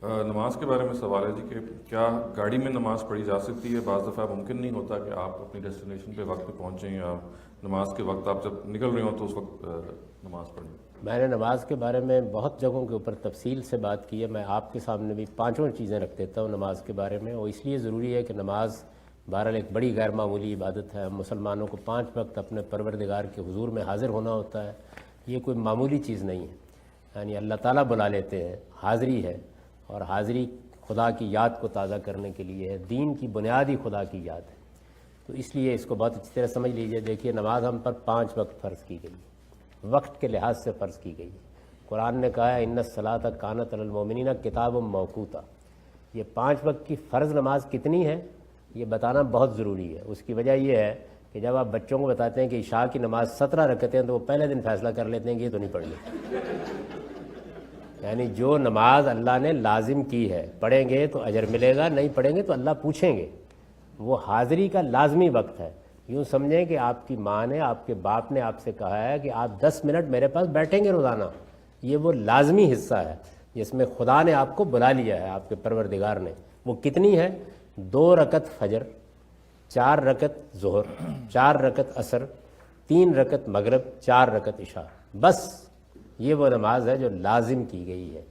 نماز کے بارے میں سوال ہے جی کہ کیا گاڑی میں نماز پڑھی جا سکتی ہے؟ بعض دفعہ ممکن نہیں ہوتا کہ آپ اپنی ڈیسٹینیشن پہ وقت پہ پہنچیں، یا نماز کے وقت آپ جب نکل رہے ہوں تو اس وقت نماز پڑھیں۔ میں نے نماز کے بارے میں بہت جگہوں کے اوپر تفصیل سے بات کی ہے. میں آپ کے سامنے بھی پانچوں چیزیں رکھ دیتا ہوں نماز کے بارے میں. اور اس لیے ضروری ہے کہ نماز بہرحال ایک بڑی غیر معمولی عبادت ہے. ہم مسلمانوں کو 5 وقت اپنے پروردگار کے حضور میں حاضر ہونا ہوتا ہے. یہ کوئی معمولی چیز نہیں ہے. یعنی اللہ تعالیٰ بلا لیتے ہیں، حاضری ہے، اور حاضری خدا کی یاد کو تازہ کرنے کے لیے ہے. دین کی بنیادی خدا کی یاد ہے. تو اس لیے اس کو بہت اچھی طرح سمجھ لیجئے. دیکھیے، نماز ہم پر 5 وقت فرض کی گئی، وقت کے لحاظ سے فرض کی گئی. قرآن نے کہا ہے ان الصلاۃ کانت علی المؤمنین کتاب موقوتا. یہ 5 وقت کی فرض نماز کتنی ہے یہ بتانا بہت ضروری ہے. اس کی وجہ یہ ہے کہ جب آپ بچوں کو بتاتے ہیں کہ عشاء کی نماز 17 رکعتیں ہیں تو وہ پہلے دن فیصلہ کر لیتے ہیں کہ یہ تو نہیں پڑھنی. یعنی جو نماز اللہ نے لازم کی ہے، پڑھیں گے تو اجر ملے گا، نہیں پڑھیں گے تو اللہ پوچھیں گے. وہ حاضری کا لازمی وقت ہے. یوں سمجھیں کہ آپ کی ماں نے، آپ کے باپ نے آپ سے کہا ہے کہ آپ 10 منٹ میرے پاس بیٹھیں گے روزانہ. یہ وہ لازمی حصہ ہے جس میں خدا نے آپ کو بلا لیا ہے، آپ کے پروردگار نے. وہ کتنی ہے؟ 2 رکعت فجر، 4 رکعت ظہر، 4 رکعت عصر، 3 رکعت مغرب، 4 رکعت عشاء. بس یہ وہ نماز ہے جو لازم کی گئی ہے.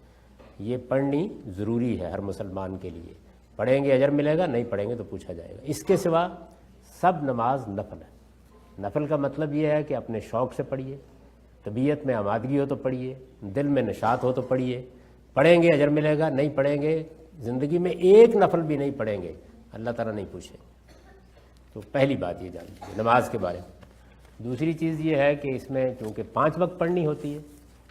یہ پڑھنی ضروری ہے ہر مسلمان کے لیے. پڑھیں گے اجر ملے گا، نہیں پڑھیں گے تو پوچھا جائے گا. اس کے سوا سب نماز نفل ہے. نفل کا مطلب یہ ہے کہ اپنے شوق سے پڑھیے، طبیعت میں آمادگی ہو تو پڑھیے، دل میں نشاط ہو تو پڑھیے. پڑھیں گے اجر ملے گا، نہیں پڑھیں گے، زندگی میں ایک نفل بھی نہیں پڑھیں گے، اللہ تعالیٰ نہیں پوچھے. تو پہلی بات یہ جان لیجیے نماز کے بارے میں. دوسری چیز یہ ہے کہ اس میں چونکہ 5 وقت پڑھنی ہوتی ہے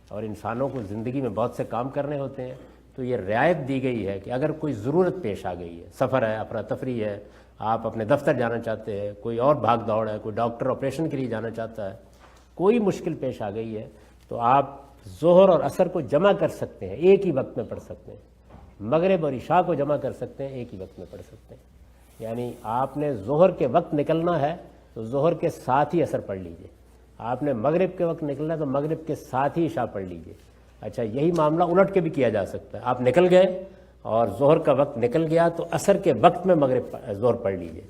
اور انسانوں کو زندگی میں بہت سے کام کرنے ہوتے ہیں، تو یہ رعایت دی گئی ہے کہ اگر کوئی ضرورت پیش آ گئی ہے، سفر ہے، افراتفری ہے، آپ اپنے دفتر جانا چاہتے ہیں، کوئی اور بھاگ دوڑ ہے، کوئی ڈاکٹر آپریشن کے لیے جانا چاہتا ہے، کوئی مشکل پیش آ گئی ہے، تو آپ ظہر اور عصر کو جمع کر سکتے ہیں، ایک ہی وقت میں پڑھ سکتے ہیں. مغرب اور عشاء کو جمع کر سکتے ہیں، ایک ہی وقت میں پڑھ سکتے ہیں. یعنی آپ نے ظہر کے وقت نکلنا ہے تو ظہر کے ساتھ ہی عصر پڑھ لیجئے. آپ نے مغرب کے وقت نکلنا ہے تو مغرب کے ساتھ ہی عشاء پڑھ لیجئے. اچھا، یہی معاملہ الٹ کے بھی کیا جا سکتا ہے. آپ نکل گئے اور ظہر کا وقت نکل گیا تو عصر کے وقت میں ظہر پڑھ لیجئے،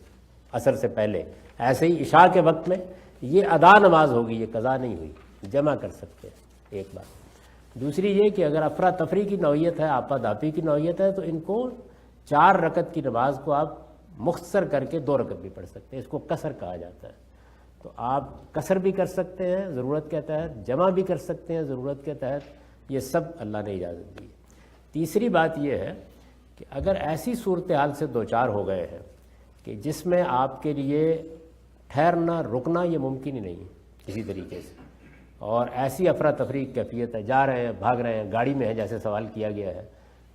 عصر سے پہلے. ایسے ہی عشاء کے وقت میں یہ ادا نماز ہوگی، یہ قضا نہیں ہوئی، جمع کر سکتے ہیں. ایک بات. دوسری یہ کہ اگر افراتفری کی نوعیت ہے، آپا دھاپی کی نوعیت ہے، تو ان کو 4 رکعت کی نماز کو آپ مختصر کر کے 2 رکعت بھی پڑھ سکتے ہیں. اس کو قصر کہا جاتا ہے. تو آپ قصر بھی کر سکتے ہیں ضرورت کے تحت، جمع بھی کر سکتے ہیں ضرورت کے تحت. یہ سب اللہ نے اجازت دی ہے. تیسری بات یہ ہے کہ اگر ایسی صورتحال سے دوچار ہو گئے ہیں کہ جس میں آپ کے لیے ٹھہرنا رکنا یہ ممکن ہی نہیں ہے کسی طریقے سے، اور ایسی افراتفری کیفیت ہے، جا رہے ہیں، بھاگ رہے ہیں، گاڑی میں ہیں جیسے سوال کیا گیا ہے،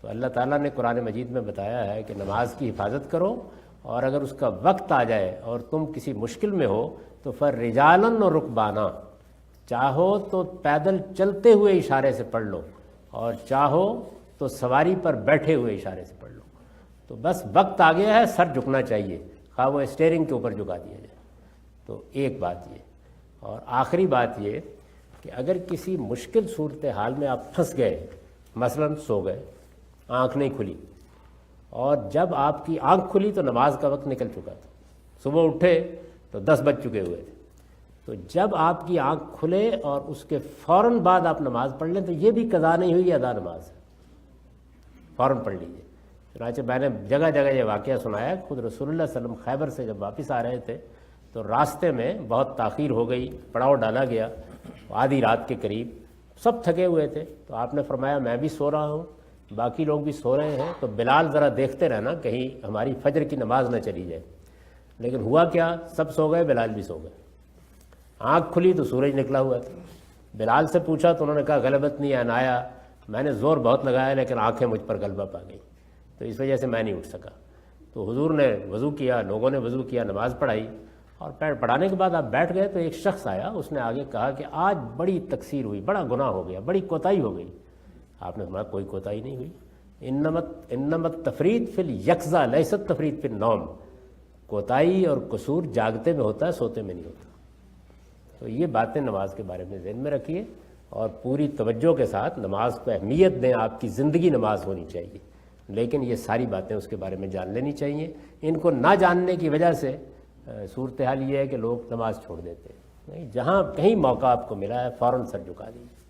تو اللہ تعالیٰ نے قرآن مجید میں بتایا ہے کہ نماز کی حفاظت کرو، اور اگر اس کا وقت آ جائے اور تم کسی مشکل میں ہو تو فَرِجَالًا وَرُكْبَانًا، چاہو تو پیدل چلتے ہوئے اشارے سے پڑھ لو، اور چاہو تو سواری پر بیٹھے ہوئے اشارے سے پڑھ لو. تو بس وقت آ گیا ہے، سر جھکنا چاہیے، خواہ وہ اسٹیئرنگ کے اوپر جھکا دیا جائے. تو ایک بات یہ. اور آخری بات یہ کہ اگر کسی مشکل صورتحال میں آپ پھنس گئے، مثلاً سو گئے، آنکھ نہیں کھلی، اور جب آپ کی آنکھ کھلی تو نماز کا وقت نکل چکا تھا، صبح اٹھے تو 10 بج چکے ہوئے تھے، تو جب آپ کی آنکھ کھلے اور اس کے فوراً بعد آپ نماز پڑھ لیں تو یہ بھی قضا نہیں ہوئی، یہ ادا نماز ہے، فوراً پڑھ لیجیے. چنانچہ میں نے جگہ جگہ یہ واقعہ سنایا. خود رسول اللہ صلی اللہ علیہ وسلم خیبر سے جب واپس آ رہے تھے تو راستے میں بہت تاخیر ہو گئی، پڑاؤ ڈالا گیا آدھی رات کے قریب، سب تھکے ہوئے تھے. تو آپ نے فرمایا میں بھی سو رہا ہوں، باقی لوگ بھی سو رہے ہیں، تو بلال ذرا دیکھتے رہنا کہیں ہماری فجر کی نماز نہ چلی جائے. لیکن ہوا کیا، سب سو گئے، بلال بھی سو گئے. آنکھ کھلی تو سورج نکلا ہوا تھا. بلال سے پوچھا تو انہوں نے کہا غلبتنی عنایا، میں نے زور بہت لگایا لیکن آنکھیں مجھ پر غلبہ پا گئی، تو اس وجہ سے میں نہیں اٹھ سکا. تو حضور نے وضو کیا، لوگوں نے وضو کیا، نماز پڑھائی، اور پڑھانے کے بعد آپ بیٹھ گئے تو ایک شخص آیا، اس نے آگے کہا کہ آج بڑی تقصیر ہوئی، بڑا گناہ ہو گیا، بڑی کوتاہی ہو گئی. آپ نے فرمایا کوئی کوتاہی نہیں ہوئی، انما التفریط فی الیقظہ لیست تفریط فی النوم. کوتاہی اور قصور جاگتے میں ہوتا ہے، سوتے میں نہیں ہوتا. تو یہ باتیں نماز کے بارے میں ذہن میں رکھیے، اور پوری توجہ کے ساتھ نماز کو اہمیت دیں. آپ کی زندگی نماز ہونی چاہیے. لیکن یہ ساری باتیں اس کے بارے میں جان لینی چاہیے. ان کو نہ جاننے کی وجہ سے صورتحال یہ ہے کہ لوگ نماز چھوڑ دیتے ہیں. نہیں، جہاں کہیں موقع آپ کو ملا ہے فوراً سر جھکا دیجیے.